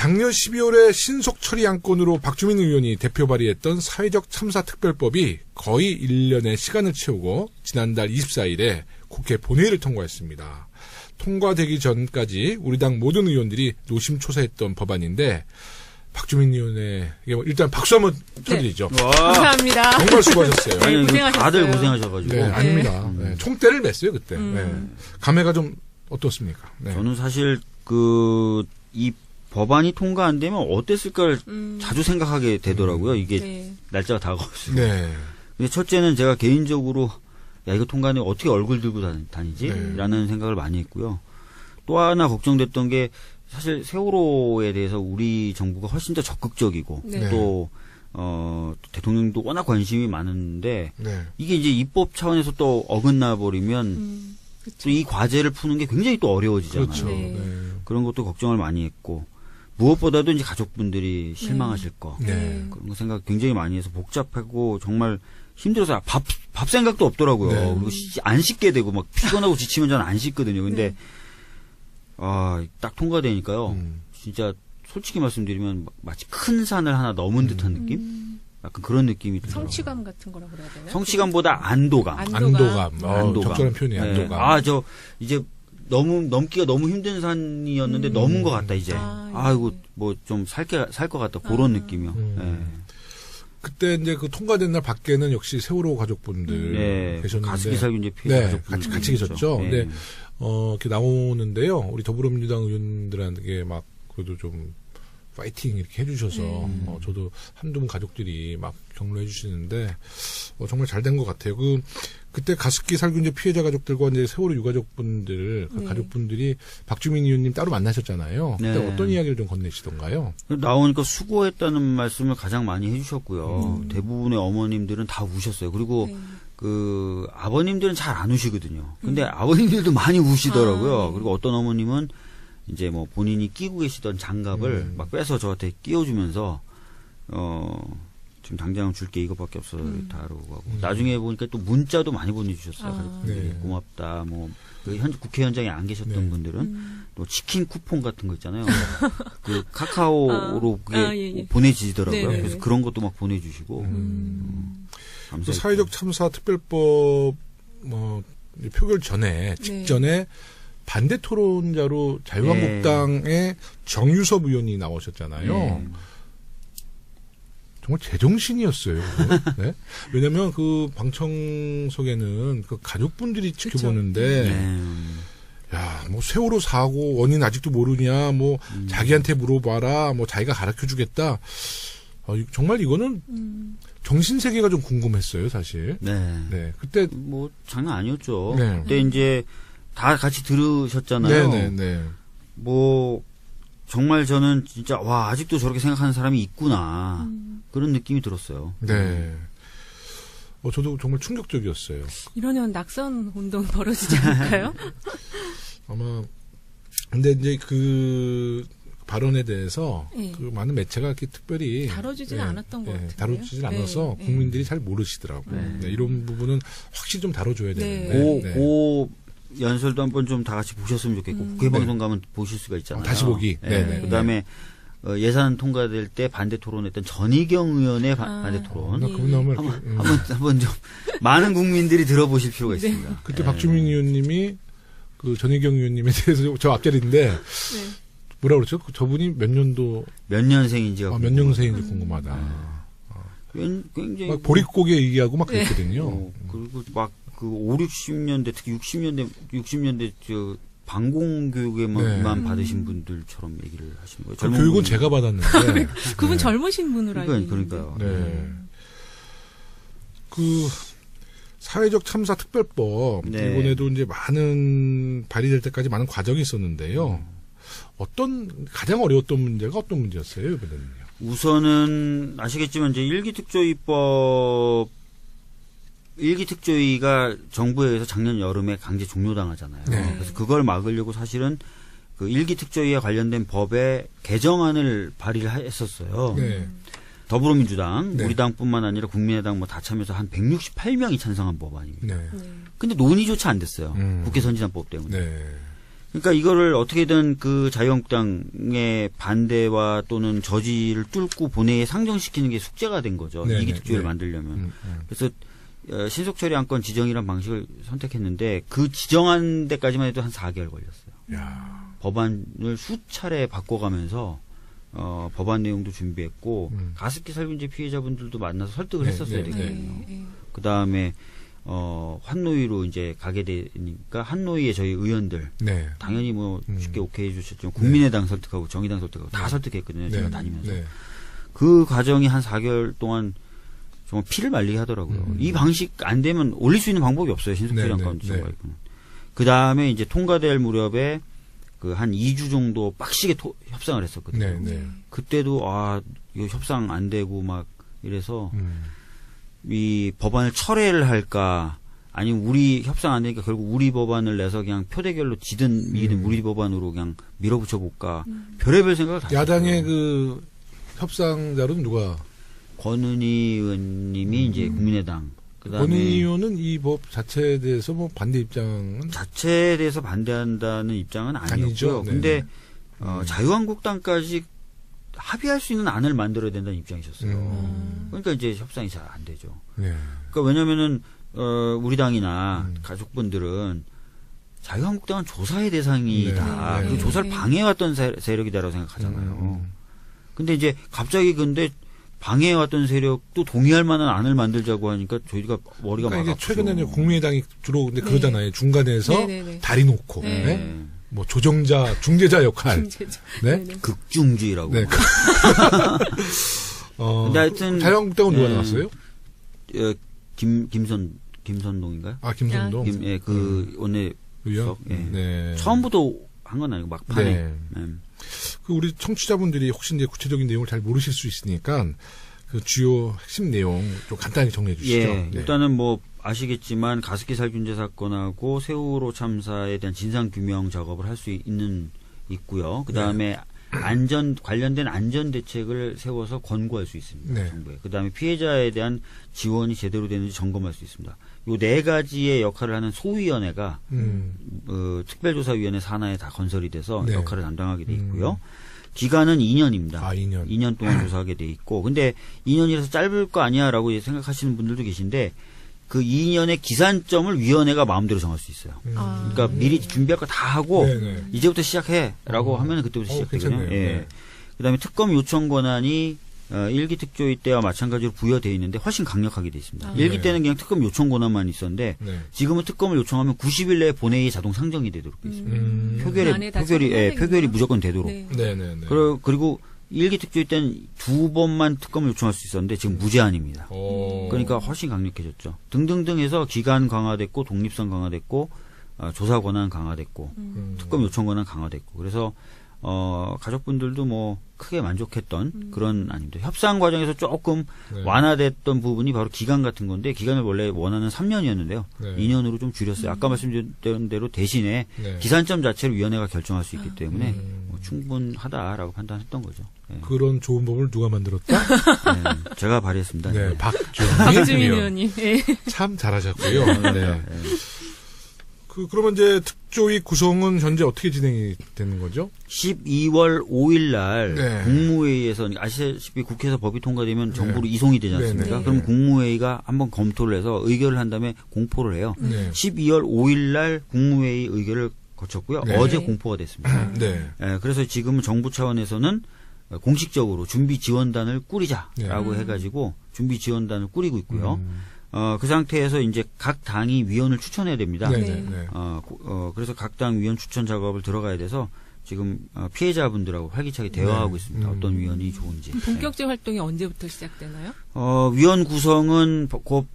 작년 12월에 신속 처리 안건으로 박주민 의원이 대표 발의했던 사회적 참사 특별법이 거의 1년의 시간을 채우고 지난달 24일에 국회 본회의를 통과했습니다. 통과되기 전까지 우리 당 모든 의원들이 노심초사했던 법안인데 박주민 의원의 일단 박수 한번 쳐드리죠. 네. 감사합니다. 정말 수고하셨어요. 아니, 고생하셨어요. 다들 고생하셔가지고. 네, 아닙니다. 네, 총대를 맸어요 그때. 네. 감회가 좀 어떻습니까? 네. 저는 사실 이 법안이 통과 안 되면 어땠을까를 자주 생각하게 되더라고요. 이게 네. 날짜가 다가올수록. 네. 근데 첫째는 제가 개인적으로 야 이거 통과하면 어떻게 얼굴 들고 다니지? 네. 라는 생각을 많이 했고요. 또 하나 걱정됐던 게 사실 세월호에 대해서 우리 정부가 훨씬 더 적극적이고 네. 또 대통령도 워낙 관심이 많은데 네. 이게 이제 입법 차원에서 또 어긋나 버리면 또 이 과제를 푸는 게 굉장히 또 어려워지잖아요. 그렇죠. 네. 네. 그런 것도 걱정을 많이 했고 무엇보다도 이제 가족분들이 실망하실 거 네. 그런 거 생각 굉장히 많이 해서 복잡하고 정말 힘들어서 밥 생각도 없더라고요. 네. 그리고 안 씻게 되고 막 피곤하고 지치면 저는 안 씻거든요. 근데 딱 통과되니까요. 진짜 솔직히 말씀드리면 마치 큰 산을 하나 넘은 듯한 느낌? 약간 그런 느낌이 들어요. 성취감 같은 거라고 그래야 되나요? 성취감보다 안도감. 안도감. 안도감. 적절한 표현이 네. 안도감. 이제 넘기가 너무 힘든 산이었는데 넘은 것 같다 이제. 이거 뭐 좀 살 것 같다 그런 느낌이요. 네. 그때 이제 그 통과된 날 밖에는 역시 세월호 가족분들 네. 계셨는데 가습기 살균제 피해 네, 가족분들 같이 계셨죠. 네. 근데 이렇게 나오는데요. 우리 더불어민주당 의원들한테 막 그래도 좀 파이팅 이렇게 해주셔서 저도 한두 분 가족들이 막 격려해 주시는데 정말 잘 된 것 같아요. 그때 가습기 살균제 피해자 가족들과 이제 세월호 유가족분들 네. 가족분들이 박주민 의원님 따로 만나셨잖아요. 그때 네. 어떤 이야기를 좀 건네시던가요? 나오니까 수고했다는 말씀을 가장 많이 해주셨고요. 대부분의 어머님들은 다 우셨어요. 그리고 그 아버님들은 잘 안 우시거든요. 근데 아버님들도 많이 우시더라고요. 그리고 어떤 어머님은 이제 뭐 본인이 끼고 계시던 장갑을 막 빼서 저한테 끼워주면서 지금 당장 줄게 이것밖에 없어 다루고 하고 나중에 보니까 또 문자도 많이 보내주셨어요. 가족분들이 네. 고맙다. 그 국회 현장에 안 계셨던 분들은 또 치킨 쿠폰 같은 거 있잖아요. 그 카카오로 그게 보내지더라고요. 네네. 그래서 그런 것도 막 보내주시고 그 사회적 참사 특별법 표결 전에 직전에 반대 토론자로 자유한국당의 정유섭 의원이 나오셨잖아요. 정말 제정신이었어요. 네? 왜냐면 그 방청석에는 그 가족분들이 지켜보는데, 야, 뭐 세월호 사고 원인 아직도 모르냐, 뭐 자기한테 물어봐라, 뭐 자기가 가르쳐 주겠다. 정말 이거는 정신세계가 좀 궁금했어요, 사실. 네. 그때 뭐 장난 아니었죠. 네. 그때 이제 다 같이 들으셨잖아요. 네네네. 뭐 정말 저는 진짜 와 아직도 저렇게 생각하는 사람이 있구나 그런 느낌이 들었어요. 네. 저도 정말 충격적이었어요. 이러면 낙선 운동 벌어지지 않을까요? 아마 근데 이제 그 발언에 대해서 그 많은 매체가 이렇게 특별히 다뤄주지는 않았던 것 같아요. 다뤄주질 않아서 국민들이 잘 모르시더라고요. 네, 이런 부분은 확실히 좀 다뤄줘야 되는데. 그 연설도 한번 좀 다 같이 보셨으면 좋겠고 국회 방송 가면 보실 수가 있잖아요. 다시 보기. 네. 그다음에 예산 통과될 때 반대 토론했던 전희경 의원의 반대 토론. 한번 좀 많은 국민들이 들어보실 필요가 있습니다. 그때 박주민 의원님이 그 전희경 의원님에 대해서 저 앞자리인데 뭐라 그랬죠? 저분이 몇 년생인지가 몇 년생인지 궁금하다. 굉장히 막 보릿고개 얘기하고 막 그랬거든요. 그리고 막 그 5, 60년대 특히 60년대 저 방공 교육에만 받으신 분들처럼 얘기를 하시는 거예요. 그 교육은 제가 받았는데 그분 젊으신 분으로 알고 있는데. 그러니까요. 네. 그 사회적 참사 특별법 이번에도 이제 많은 발의될 때까지 많은 과정이 있었는데요. 가장 어려웠던 문제가 어떤 문제였어요, 이번에는요? 우선은 아시겠지만 이제 일기 특조위가 정부에 의해서 작년 여름에 강제 종료당하잖아요. 그래서 그걸 막으려고 사실은 그 일기 특조위와 관련된 법의 개정안을 발의를 했었어요. 더불어민주당, 우리 당뿐만 아니라 국민의당 다 참여해서 한 168명이 찬성한 법안입니다. 근데 논의조차 안 됐어요. 국회 선진화법 때문에. 그러니까 이거를 어떻게든 그 자유한국당의 반대와 또는 저지를 뚫고 본회의에 상정시키는 게 숙제가 된 거죠. 네네, 이기특조위를 네. 만들려면. 그래서 신속처리 안건 지정이라는 방식을 선택했는데 그 지정한 데까지만 해도 한 4개월 걸렸어요. 야. 법안을 수차례 바꿔가면서 법안 내용도 준비했고 가습기 살균제 피해자분들도 만나서 설득을 네, 했었어야 네, 되거든요. 그 다음에 환노위로 이제 가게 되니까 환노위에 저희 의원들 네. 당연히 뭐 쉽게 오케이 해주셨지만 국민의당 설득하고 정의당 설득하고 다 설득했거든요. 제가 다니면서 네. 그 과정이 한 4개월 동안 정말 피를 말리게 하더라고요. 이 방식 안 되면 올릴 수 있는 방법이 없어요. 신속처리 안건 지정과 있고는. 그 다음에 이제 통과될 무렵에 그 한 2주 정도 빡시게 협상을 했었거든요. 네, 네. 그때도 이거 협상 안 되고 막 이래서 이 법안을 철회를 할까 아니면 우리 협상 안 되니까 결국 우리 법안을 내서 그냥 표대결로 지든 이기든 우리 법안으로 그냥 밀어붙여 볼까 별의별 생각을 다 야당의 했어요. 그 협상자로는 누가? 권은희 의원님이 이제 국민의당 그다음에 권은희 의원은 이 법 자체에 대해서 뭐 반대 입장은 자체에 대해서 반대한다는 입장은 아니었고요. 아니죠. 네. 근데 자유한국당까지 합의할 수 있는 안을 만들어야 된다는 입장이셨어요. 그러니까 이제 협상이 잘 안 되죠. 네. 그러니까 왜냐면은 우리 당이나 가족분들은 자유한국당은 조사의 대상이다. 네. 그 조사를 방해해왔던 세력이다라고 생각하잖아요. 근데 이제 갑자기 근데 방해해왔던 세력도 동의할 만한 안을 만들자고 하니까 저희가 머리가 막 그러니까 이게 아프죠. 최근에는 국민의당이 주로 근데 그러잖아요. 중간에서 네네네. 다리 놓고 네. 네? 뭐 조정자, 중재자 역할. 중재자. 네. 네네. 극중주의라고. 네. 근데 하여튼 자유한국당은 누가 예. 나왔어요? 김선동인가요? 아 김선동 원내 의원. 예. 네. 처음부터 한 건 아니고 막판에. 네. 예. 그 우리 청취자분들이 혹시 이제 구체적인 내용을 잘 모르실 수 있으니까 그 주요 핵심 내용 좀 간단히 정리해 주시죠. 예, 네. 일단은 뭐 아시겠지만 가습기 살균제 사건하고 세월호 참사에 대한 진상 규명 작업을 할 수 있고요. 그 다음에 관련된 안전 대책을 세워서 권고할 수 있습니다. 네. 정부에. 그 다음에 피해자에 대한 지원이 제대로 되는지 점검할 수 있습니다. 요 네 가지의 역할을 하는 소위원회가 특별조사위원회 산하에 다 건설이 돼서 네. 역할을 담당하게 돼 있고요. 기간은 2년입니다. 2년. 2년 동안 조사하게 돼 있고, 근데 2년이라서 짧을 거 아니야라고 생각하시는 분들도 계신데, 그 2년의 기산점을 위원회가 마음대로 정할 수 있어요. 그러니까 미리 준비할 거 다 하고, 네네. 이제부터 시작해라고 하면 그때부터 시작되거든요. 괜찮네요. 예. 네. 그다음에 특검 요청 권한이 1기 특조위 때와 마찬가지로 부여되어 있는데 훨씬 강력하게 되어 있습니다. 1기 때는 그냥 특검 요청 권한만 있었는데 네. 지금은 특검을 요청하면 90일 내에 본회의에 자동 상정이 되도록 되어 있습니다. 그 안에 다 표결이 적용하는군요. 무조건 되도록. 네. 네네네. 그리고 1기 특조위 때는 2번만 특검을 요청할 수 있었는데 지금 무제한입니다. 그러니까 훨씬 강력해졌죠. 등등등 해서 기간 강화됐고 독립성 강화됐고 조사 권한 강화됐고 특검 요청 권한 강화됐고 그래서 가족분들도 뭐 크게 만족했던 그런 아닙니다. 협상 과정에서 조금 네. 완화됐던 부분이 바로 기간 같은 건데 기간을 원래 원하는 3년이었는데요. 네. 2년으로 좀 줄였어요. 아까 말씀드린 대로 대신에 네. 기산점 자체를 위원회가 결정할 수 있기 때문에 뭐 충분하다라고 판단했던 거죠. 네. 그런 좋은 법을 누가 만들었다? 네, 제가 발의했습니다. 네, 네. 박주민 의원님. 네. 참 잘하셨고요. 네. 그러면 이제 특조위 구성은 현재 어떻게 진행이 되는 거죠? 12월 5일 날 네. 국무회의에서 아시다시피 국회에서 법이 통과되면 정부로 이송이 되지 않습니까? 네. 그럼 국무회의가 한번 검토를 해서 의결을 한 다음에 공포를 해요. 네. 12월 5일 날 국무회의 의결을 거쳤고요. 네. 어제 공포가 됐습니다. 네. 그래서 지금은 정부 차원에서는 공식적으로 준비 지원단을 꾸리자라고 해가지고 준비 지원단을 꾸리고 있고요. 그 상태에서 이제 각 당이 위원을 추천해야 됩니다. 네. 네. 네. 그래서 각 당 위원 추천 작업을 들어가야 돼서 지금 피해자분들하고 활기차게 대화하고 있습니다. 어떤 위원이 좋은지. 본격적 활동이 언제부터 시작되나요? 위원 구성은 법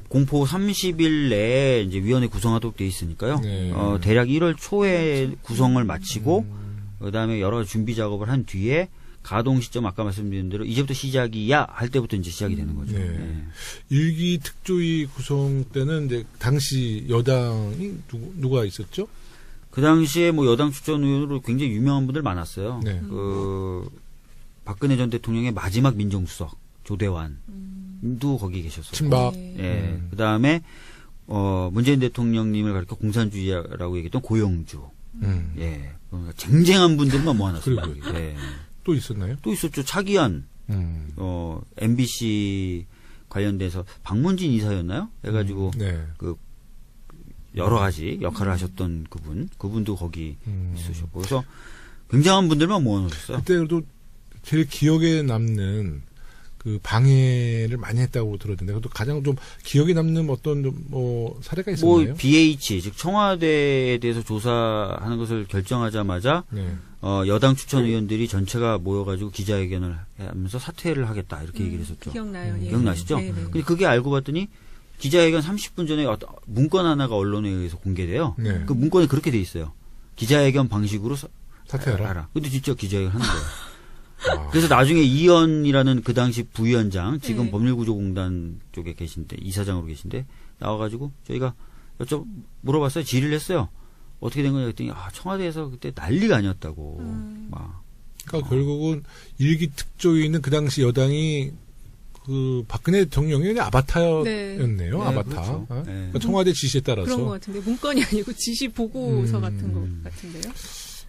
공포 30일 내에 이제 위원회 구성하도록 돼 있으니까요. 네. 대략 1월 초에 구성을 마치고 그다음에 여러 가지 준비 작업을 한 뒤에 가동 시점 아까 말씀드린 대로 이제부터 시작이야 할 때부터 이제 시작이 되는 거죠. 네. 네. 일기 특조위 구성 때는 이제 당시 여당이 누가 있었죠? 그 당시에 뭐 여당 추천 의원으로 굉장히 유명한 분들 많았어요. 네. 박근혜 전 대통령의 마지막 민정수석 조대환도 거기 계셨어요. 친박. 네. 예. 그 다음에 문재인 대통령님을 가리켜 공산주의라고 얘기했던 고영주. 예. 그러니까 쟁쟁한 분들만 모아놨습니다. 그리고요. 예. 또 있었나요? 또 있었죠. 차기현, MBC 관련돼서 박문진 이사였나요? 해가지고 네. 그 여러 가지 역할을 하셨던 그분도 거기 있으셨고 그래서 굉장한 분들만 모아놓으셨어요. 그때도 제일 기억에 남는 그 방해를 많이 했다고 들었는데 그것도 가장 좀 기억에 남는 어떤 뭐 사례가 있었나요? 뭐 BH 즉 청와대에 대해서 조사하는 것을 결정하자마자 네. 여당 추천 의원들이 전체가 모여가지고 기자회견을 하면서 사퇴를 하겠다 이렇게 얘기를 했었죠. 기억나요. 예. 기억나시죠? 네, 네. 근데 그게 알고 봤더니 기자회견 30분 전에 어떤 문건 하나가 언론에 의해서 공개돼요. 네. 그 문건에 그렇게 돼 있어요. 기자회견 방식으로 사퇴하라. 근데 진짜 기자회견 하는 거예요. 아. 그래서 나중에 이현이라는 그 당시 부위원장, 지금 네. 법률구조공단 쪽에 계신데, 이사장으로 계신데, 나와가지고 저희가 물어봤어요. 질의를 했어요. 어떻게 된 거냐 했더니, 청와대에서 그때 난리가 아니었다고. 막. 그러니까 결국은 일기 특조위에 있는 그 당시 여당이 그 박근혜 대통령의 아바타였네요. 네. 아바타. 그렇죠. 어? 네. 그러니까 청와대 지시에 따라서. 그런 것 같은데 문건이 아니고 지시 보고서 같은 것 같은데요.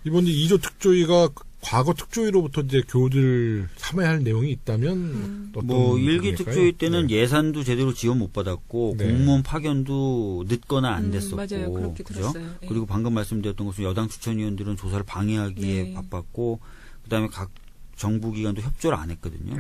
이번 이제 2조 특조위가 과거 특조위로부터 이제 교훈을 삼아야 할 내용이 있다면 어떤 뭐 일기 부분일까요? 특조위 때는 네. 예산도 제대로 지원 못 받았고 네. 공무원 파견도 늦거나 안 됐었고 맞아요. 그렇게 그죠? 들었어요. 예. 그리고 방금 말씀드렸던 것은 여당 추천위원들은 조사를 방해하기에 네. 바빴고 그다음에 각 정부기관도 협조를 안 했거든요.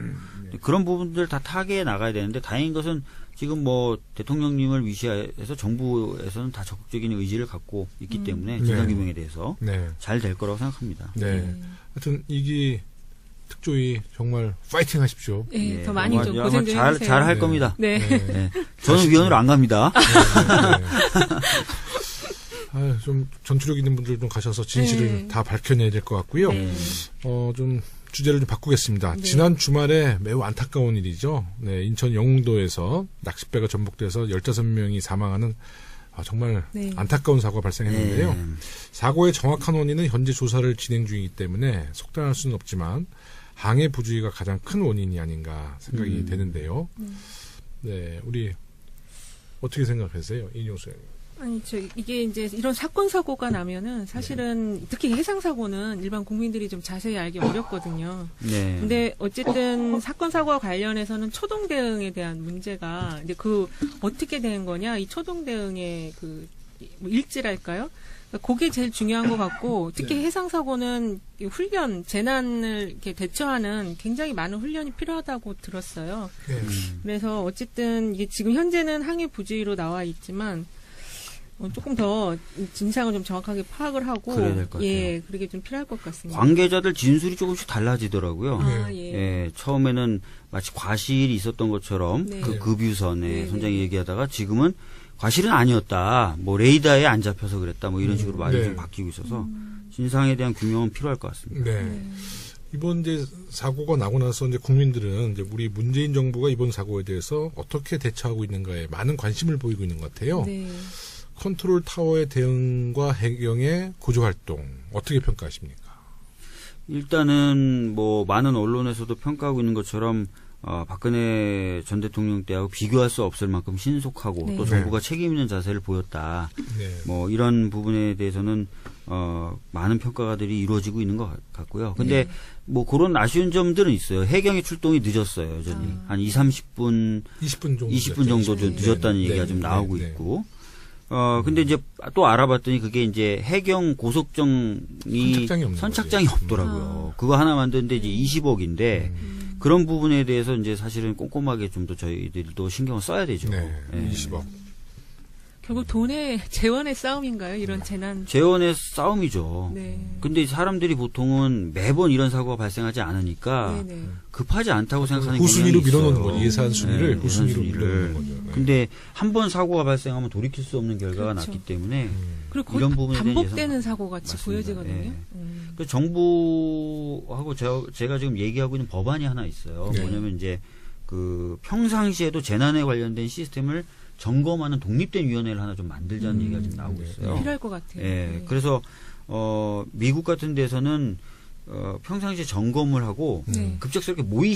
그런 부분들 다 타개해 나가야 되는데 다행인 것은 지금 뭐 대통령님을 위시해서 정부에서는 다 적극적인 의지를 갖고 있기 때문에 진상규명에 대해서 네. 잘 될 거라고 생각합니다. 네. 하여튼 이기 특조위 정말 파이팅 하십시오. 예, 예, 더 많이 아마- 좀 아마 고생 좀 잘 해주세요. 할 네. 겁니다. 네. 네. 저는 위원으로 안 갑니다. 아, 좀 전투력 있는 분들 좀 가셔서 진실을 네. 다 밝혀내야 될 것 같고요. 네. 좀 주제를 좀 바꾸겠습니다. 네. 지난 주말에 매우 안타까운 일이죠. 네, 인천 영흥도에서 낚싯배가 전복돼서 15명이 사망하는 정말 네. 안타까운 사고가 발생했는데요. 네. 사고의 정확한 원인은 현재 조사를 진행 중이기 때문에 속단할 수는 없지만 항해 부주의가 가장 큰 원인이 아닌가 생각이 되는데요. 네, 우리 어떻게 생각하세요, 이용수 의원님? 아니, 이게 이제 이런 사건, 사고가 나면은 사실은 특히 해상 사고는 일반 국민들이 좀 자세히 알기 어렵거든요. 네. 근데 어쨌든 사건, 사고와 관련해서는 초동 대응에 대한 문제가 이제 어떻게 된 거냐, 이 초동 대응의 뭐 일지랄까요? 그게 제일 중요한 것 같고, 특히 해상 사고는 훈련, 재난을 이렇게 대처하는 굉장히 많은 훈련이 필요하다고 들었어요. 네. 그래서 어쨌든 이게 지금 현재는 항해 부주의로 나와 있지만, 조금 더 진상을 좀 정확하게 파악을 하고 그래야 될것 같아요. 예, 그러게 좀 필요할 것 같습니다. 관계자들 진술이 조금씩 달라지더라고요. 예. 예, 처음에는 마치 과실이 있었던 것처럼 네. 그 급유선에 네, 선장이 네. 얘기하다가 지금은 과실은 아니었다. 뭐 레이더에 안 잡혀서 그랬다. 뭐 이런 식으로 말이 네. 좀 바뀌고 있어서 진상에 대한 규명은 필요할 것 같습니다. 네. 이번 이제 사고가 나고 나서 이제 국민들은 이제 우리 문재인 정부가 이번 사고에 대해서 어떻게 대처하고 있는가에 많은 관심을 보이고 있는 것 같아요. 네. 컨트롤 타워의 대응과 해경의 구조 활동 어떻게 평가하십니까? 일단은 뭐 많은 언론에서도 평가하고 있는 것처럼 박근혜 전 대통령 때하고 비교할 수 없을 만큼 신속하고 네. 또 정부가 책임 있는 자세를 보였다. 네. 뭐 이런 부분에 대해서는 많은 평가들이 이루어지고 있는 것 같고요. 근데 뭐 그런 아쉬운 점들은 있어요. 해경의 출동이 늦었어요. 여전히 한 20분 20분 정도 좀 네. 늦었다는 네. 얘기가 네. 좀 나오고 네. 있고. 근데 이제 또 알아봤더니 그게 이제 해경 고속정이 선착장이 없는 거지. 없더라고요. 그거 하나 만드는데 이제 20억인데 그런 부분에 대해서 이제 사실은 꼼꼼하게 좀 더 저희들도 신경을 써야 되죠. 네. 예. 20억. 결국 돈의 재원의 싸움인가요? 이런 재난. 재원의 싸움이죠. 네. 근데 사람들이 보통은 매번 이런 사고가 발생하지 않으니까 네, 네. 급하지 않다고 생각하는 후순위로 경향이 있어요. 밀어넣는 거죠. 예산 순위를 네, 후순위로 예산 밀어넣는 순위를. 거죠. 네. 근데 한 번 사고가 발생하면 돌이킬 수 없는 결과가 그렇죠. 났기 때문에 그리고 거의 이런 부분에 대한 반복되는 예산- 사고 같이 맞습니다. 보여지거든요. 예. 그 정부하고 제가 지금 얘기하고 있는 법안이 하나 있어요. 네. 뭐냐면 이제 그 평상시에도 재난에 관련된 시스템을 점검하는 독립된 위원회를 하나 좀 만들자는 얘기가 지금 나오고 네. 있어요. 필요할 것 같아요. 예. 네. 그래서 미국 같은 데서는 평상시에 점검을 하고 네. 급작스럽게 모의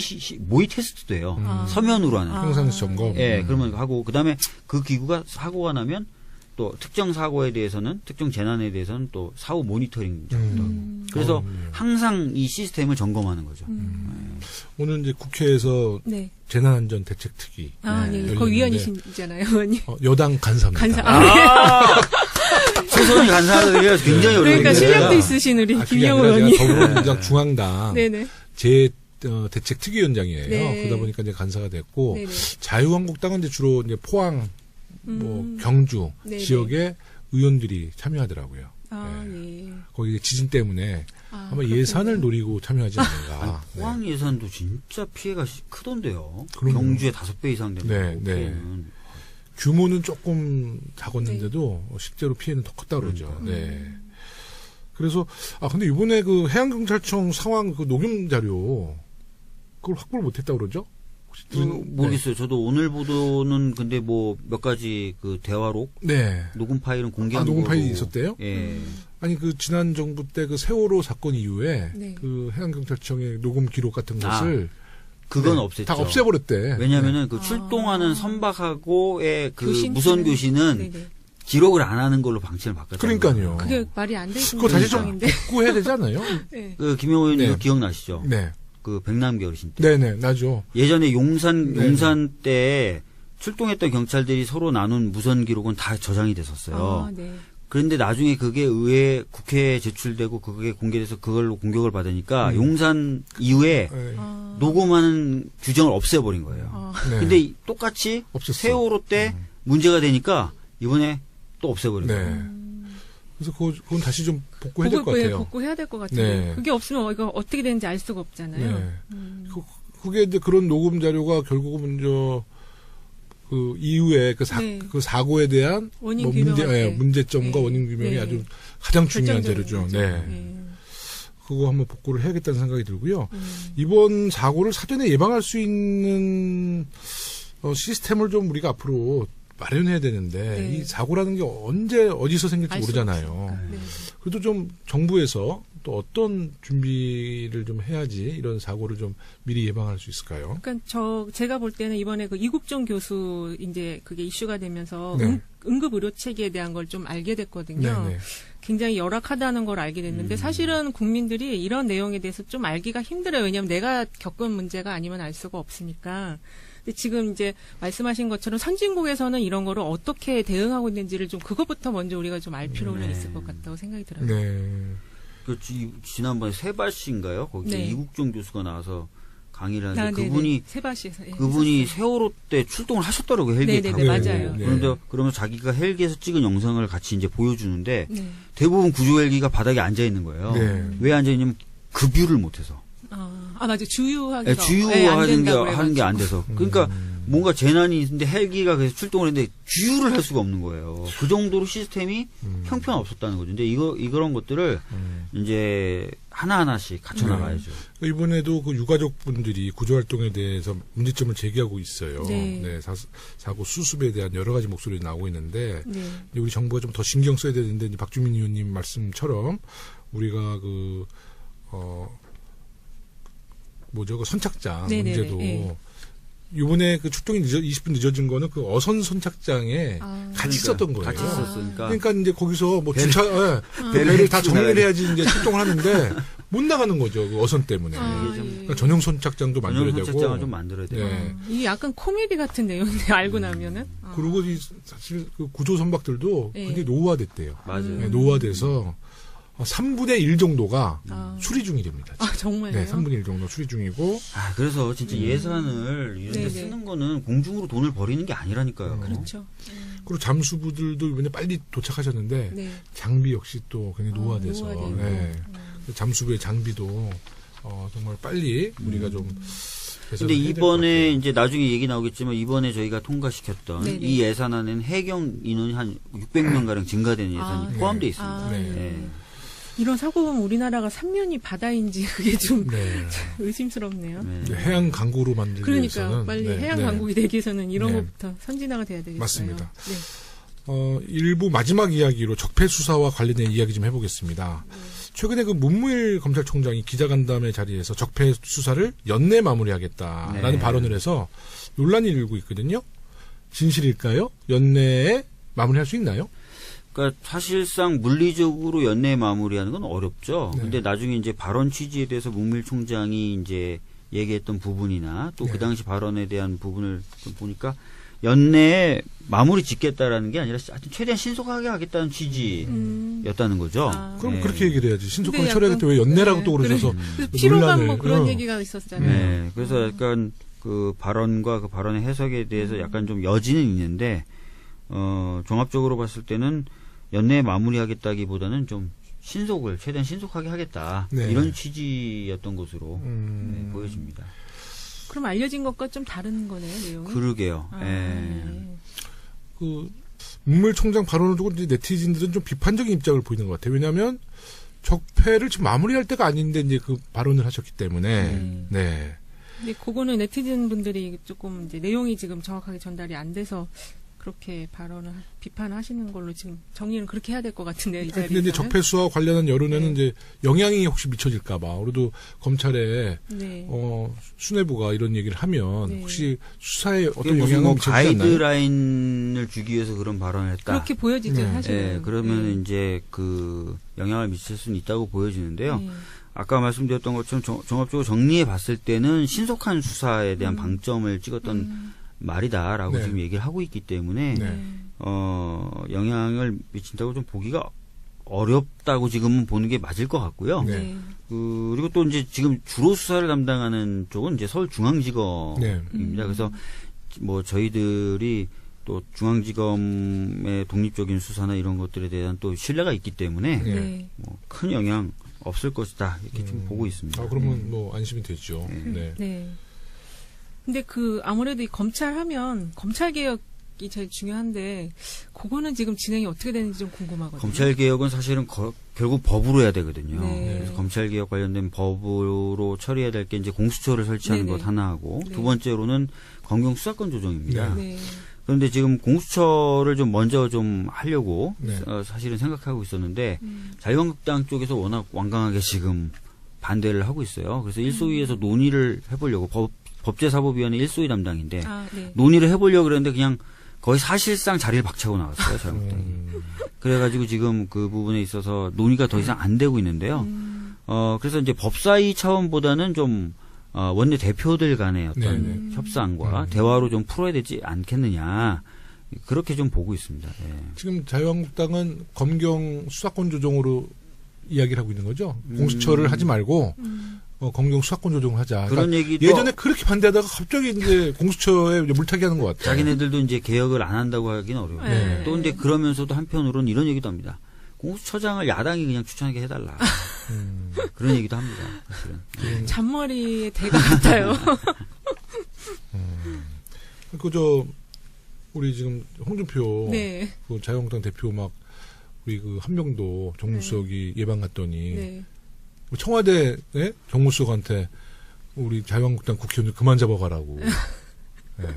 테스트도 해요. 아. 서면으로 하는. 아. 평상시 점검. 예, 그러면 하고 그다음에 그 기구가 사고가 나면 또 특정 사고에 대해서는 특정 재난에 대해서는 또 사후 모니터링 작업도 하고. 그래서 항상 이 시스템을 점검하는 거죠. 오늘 이제 국회에서 네. 재난안전대책특위 네. 거 위원이시잖아요, 의원님. 여당 간사입니다. 소소히 간사하기가 굉장히 어려워요. 그러니까 실력도 있으신 우리 김영우 의원님. 더불어민주당 중앙당 네네. 대책특위위원장이에요. 네. 그러다 보니까 이제 간사가 됐고 네네. 자유한국당은 이제 주로 이제 포항, 경주 네네. 지역의 의원들이 참여하더라고요. 예. 거기 지진 때문에 아마 그렇군요. 예산을 노리고 참여하지 않는가. 포항 예산도 진짜 피해가 크던데요. 그럼요. 경주의 5배 이상 됩니다. 네. 규모는 조금 작았는데도 실제로 피해는 더 컸다 그러죠. 네. 그래서 근데 이번에 그 해양경찰청 상황 그 녹음 자료 그걸 확보를 못했다 그러죠? 혹시 모르겠어요. 저도 오늘 보도는 근데 뭐 몇 가지 그 대화록 네. 녹음 파일은 공개한 녹음 거로. 파일이 있었대요? 예. 아니 그 지난 정부 때 그 세월호 사건 이후에 네. 그 해양경찰청의 녹음 기록 같은 것을 그건 네, 없앴죠. 다 없애버렸대. 왜냐면은 그 출동하는 선박하고의 그 교신 무선 교신은 네네. 기록을 안 하는 걸로 방침을 바꿨어요. 그러니까요. 그게 말이 안 되는 그거 다시 좀 상황인데. 복구해야 되지 않아요? 네. 그 김영호 의원님 네. 기억나시죠? 네. 그 백남기 어르신 때. 네네, 나죠. 예전에 용산 네. 때 출동했던 경찰들이 서로 나눈 무선 기록은 다 저장이 됐었어요. 네. 그런데 나중에 그게 국회에 제출되고 그게 공개돼서 그걸로 공격을 받으니까 용산 이후에 네. 녹음하는 규정을 없애버린 거예요. 네. 근데 똑같이 없앴어. 세월호 때 문제가 되니까 이번에 또 없애버린 네. 거예요. 그래서 그건 다시 좀 복구해야 될 것 같아요. 복구해야 될 것 같아요. 네. 그게 없으면 이거 어떻게 되는지 알 수가 없잖아요. 네. 그게 이제 그런 녹음 자료가 결국은 그 이후에 그 사고에 대한 원인 규명할 때. 문제점과 네. 원인 규명이 네. 아주 가장 중요한 결정적인 자료죠. 거죠. 네. 그거 한번 복구를 해야겠다는 생각이 들고요. 이번 사고를 사전에 예방할 수 있는 시스템을 좀 우리가 앞으로 마련해야 되는데 네. 이 사고라는 게 언제 어디서 생길지 알 모르잖아요. 네. 그래도 좀 정부에서 또 어떤 준비를 좀 해야지 이런 사고를 좀 미리 예방할 수 있을까요? 그러니까 제가 볼 때는 이번에 그 이국종 교수 이제 그게 이슈가 되면서 네. 응급 의료 체계에 대한 걸 좀 알게 됐거든요. 네네. 굉장히 열악하다는 걸 알게 됐는데 사실은 국민들이 이런 내용에 대해서 좀 알기가 힘들어요. 왜냐하면 내가 겪은 문제가 아니면 알 수가 없으니까. 근데 지금 이제 말씀하신 것처럼 선진국에서는 이런 거를 어떻게 대응하고 있는지를 좀 그것부터 먼저 우리가 좀 알 필요는 있을 것 같다고 생각이 들어요. 네. 그 지난번에 세바씨인가요? 거기 네. 이국종 교수가 나와서 강의를 하는데 네네. 그분이 세바시에서 그분이 했었어요. 세월호 때 출동을 하셨더라고요. 헬기에 네네네, 타고. 맞아요. 네. 그러면서 자기가 헬기에서 찍은 영상을 같이 이제 보여주는데 네. 대부분 구조 헬기가 바닥에 앉아 있는 거예요. 네. 왜 앉아 있냐면 급유를 못해서. 맞아. 주유하기가 하는 게 안 돼서. 그러니까 뭔가 재난이 있는데 헬기가 그래서 출동을 했는데 주유를 할 수가 없는 거예요. 그 정도로 시스템이 형편없었다는 거죠. 근데 이런 것들을 이제 하나하나씩 갖춰나가야죠. 이번에도 그 유가족 분들이 구조활동에 대해서 문제점을 제기하고 있어요. 네. 사고 수습에 대한 여러 가지 목소리가 나오고 있는데 네. 이제 우리 정부가 좀 더 신경 써야 되는데 이제 박주민 의원님 말씀처럼 우리가 그 선착장 네네네. 문제도 네. 이번에 그 출동이 20분 늦어진 거는 그 어선 선착장에 같이 있었던 거예요. 같이 있었으니까. 그러니까 이제 거기서 뭐 배를 다 정리를 해야지 이제 출동을 하는데 못 나가는 거죠. 그 어선 때문에. 그러니까 전용 선착장도 만들어야 되고. 선착장을 좀 만들어야 돼요. 네. 이게 약간 코미디 같은 내용인데 알고 나면은. 그리고 사실 그 구조 선박들도 네. 굉장히 노후화됐대요. 맞아요. 네, 노후화돼서 3분의 1 정도가 수리 중이랍니다. 정말요? 네, 3분의 1 정도 수리 중이고. 그래서 진짜 예산을 이런 데 네네. 쓰는 거는 공중으로 돈을 버리는 게 아니라니까요. 그렇죠. 그리고 잠수부들도 이번에 빨리 도착하셨는데 네. 장비 역시 또 굉장히 노화돼서 노화되고. 네. 잠수부의 장비도 정말 빨리 우리가 좀 근데 이번에 이제 나중에 얘기 나오겠지만 이번에 저희가 통과시켰던 네네. 이 예산안에는 해경 인원이 한 600명 가량 증가되는 예산이 네. 포함되어 있습니다. 네. 네. 이런 사고 보면 우리나라가 삼면이 바다인지 그게 좀 네. 의심스럽네요. 네. 해양 강구로 만들기 그러니까 위해서는 빨리 네, 해양 네. 강국이 되기 위해서는 이런 네. 것부터 선진화가 돼야 되겠어요. 맞습니다. 네. 일부 마지막 이야기로 적폐 수사와 관련된 이야기 좀 해보겠습니다. 최근에 그 문무일 검찰총장이 기자간담회 자리에서 적폐 수사를 연내 마무리하겠다라는 네. 발언을 해서 논란이 일고 있거든요. 진실일까요? 연내에 마무리할 수 있나요? 그러니까 사실상 물리적으로 연내 마무리하는 건 어렵죠. 네. 근데 나중에 이제 발언 취지에 대해서 문밀 총장이 이제 얘기했던 부분이나 또 그 네. 당시 발언에 대한 부분을 좀 보니까 연내에 마무리 짓겠다라는 게 아니라 하여튼 최대한 신속하게 하겠다는 취지였다는 거죠. 그럼 네. 그렇게 얘기를 해야지. 신속하게 근데 처리하겠다. 왜 연내라고 네, 또 그러셔서 그래서 피로감 뭐 논란을, 그런 얘기가 있었잖아요. 네. 그래서 약간 그 발언과 그 발언의 해석에 대해서 약간 좀 여지는 있는데, 종합적으로 봤을 때는 연내에 마무리하겠다기보다는 좀 최대한 신속하게 하겠다. 네. 이런 취지였던 것으로 네, 보여집니다. 그럼 알려진 것과 좀 다른 거네요, 내용이. 그러게요. 아, 예. 네. 그 문물 총장 발언을 두고 이제 네티즌들은 좀 비판적인 입장을 보이는 것 같아요. 왜냐하면 적폐를 지금 마무리할 때가 아닌데 이제 그 발언을 하셨기 때문에. 네. 근데 그거는 네티즌 분들이 조금 이제 내용이 지금 정확하게 전달이 안 돼서 그렇게 비판하시는 걸로 지금 정리는 그렇게 해야 될 것 같은데요, 이 자리에서는. 근데 이제 적폐 수사와 관련한 여론에는 네. 이제 영향이 혹시 미쳐질까봐. 그래도 검찰에 네. 수뇌부가 이런 얘기를 하면 네. 혹시 수사에 그게 어떤 무슨 영향을 뭐 미치지 않나요? 가이드라인을 주기 위해서 그런 발언을 했다. 그렇게 보여지죠, 네. 사실은. 예, 그러면 이제 그 영향을 미칠 수는 있다고 보여지는데요. 네. 아까 말씀드렸던 것처럼 종합적으로 정리해 봤을 때는 신속한 수사에 대한 방점을 찍었던 말이다라고 네. 지금 얘기를 하고 있기 때문에 네. 영향을 미친다고 좀 보기가 어렵다고 지금은 보는 게 맞을 것 같고요. 네. 네. 그리고 또 이제 지금 주로 수사를 담당하는 쪽은 이제 서울중앙지검입니다. 네. 그래서 뭐 저희들이 또 중앙지검의 독립적인 수사나 이런 것들에 대한 또 신뢰가 있기 때문에 네. 네. 뭐 큰 영향 없을 것이다 이렇게 좀 보고 있습니다. 그러면 뭐 안심이 되죠. 네. 네. 근데 아무래도 이 검찰 하면 검찰 개혁이 제일 중요한데 그거는 지금 진행이 어떻게 되는지 좀 궁금하거든요. 검찰 개혁은 사실은 결국 법으로 해야 되거든요. 네. 그래서 검찰 개혁 관련된 법으로 처리해야 될 게 이제 공수처를 설치하는 네네. 것 하나 하고 네. 두 번째로는 검경 수사권 조정입니다. 네. 그런데 지금 공수처를 좀 먼저 좀 하려고 네. 사실은 생각하고 있었는데 자유한국당 쪽에서 워낙 완강하게 지금 반대를 하고 있어요. 그래서 일소위에서 논의를 해보려고 법제사법위원회 일소위 담당인데 네. 논의를 해보려고 그랬는데 그냥 거의 사실상 자리를 박차고 나왔어요. 자유한국당이. 그래가지고 지금 그 부분에 있어서 논의가 더 이상 안 되고 있는데요. 그래서 이제 법사위 차원보다는 좀 원내 대표들 간의 어떤 네네. 협상과 대화로 좀 풀어야 되지 않겠느냐. 그렇게 좀 보고 있습니다. 예. 지금 자유한국당은 검경 수사권 조정으로 이야기를 하고 있는 거죠. 공수처를 하지 말고 검경 수사권 조정을 하자. 그런 그러니까 얘기도 예전에 그렇게 반대하다가 갑자기 이제 공수처에 이제 물타기 하는 것 같아요. 자기네들도 이제 개혁을 안 한다고 하기는 어려워요. 네. 또 이제 그러면서도 한편으로는 이런 얘기도 합니다. 공수처장을 야당이 그냥 추천하게 해달라. 그런 얘기도 합니다. 사실은. 잔머리의 대가 같아요. 우리 지금 홍준표 네. 그 자유한국당 대표 막 우리 그 한명도 정무수석이 예방 갔더니 네. 청와대 정무수석한테 우리 자유한국당 국회의원들 그만 잡아가라고. 네.